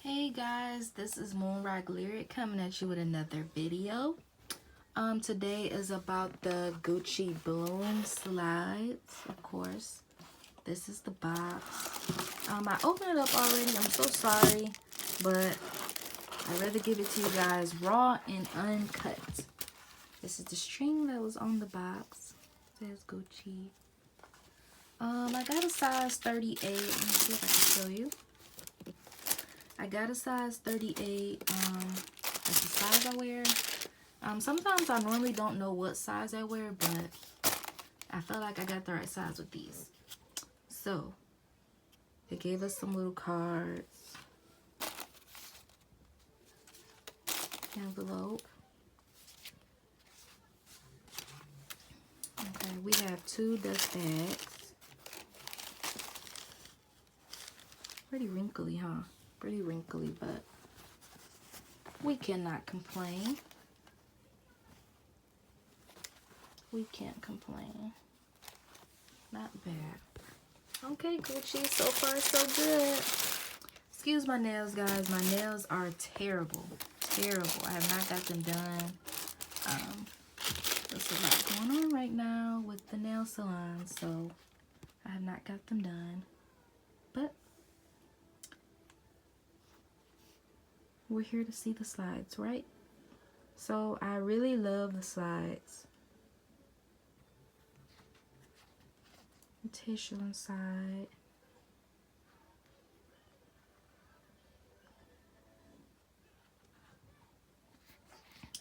Hey guys, this is Moonrock Lyric coming at you with another video. Today is about the Gucci balloon slides, of course. This is the box. I opened it up already. I'm so sorry, but I'd rather give it to you guys raw and uncut. This is the string that was on the box. It says Gucci. I got a size 38. Let me see if I can show you. I got a size 38. That's the size I wear. Sometimes I normally don't know what size I wear, but I felt like I got the right size with these. So, they gave us some little cards. Envelope. Okay, we have 2 dust bags. Pretty wrinkly, huh? Pretty wrinkly, but we cannot complain. We can't complain. Not bad. Okay, Gucci, so far so good. Excuse my nails, guys. My nails are terrible. Terrible. I have not got them done. There's a lot going on right now with the nail salon, so I have not got them done. But we're here to see the slides, right? So I really love the slides. The tissue inside.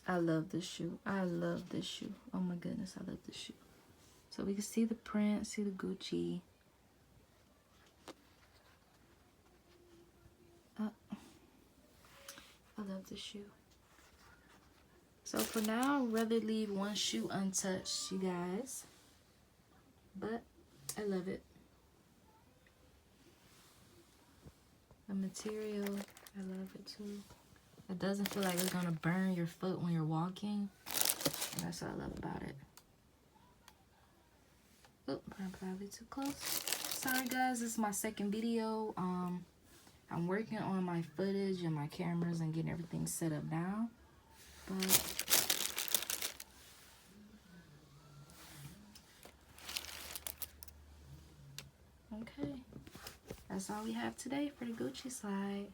I love this shoe. I love this shoe. Oh my goodness, I love this shoe. So we can see the print, see the Gucci. I love this shoe. So for now, I'd rather leave one shoe untouched, you guys. But I love it. The material, I love it too. It doesn't feel like it's gonna burn your foot when you're walking. And that's what I love about it. Oh, I'm probably too close. Sorry guys, this is my second video. I'm working on my footage and my cameras and getting everything set up now. But okay, that's all we have today for the Gucci slide.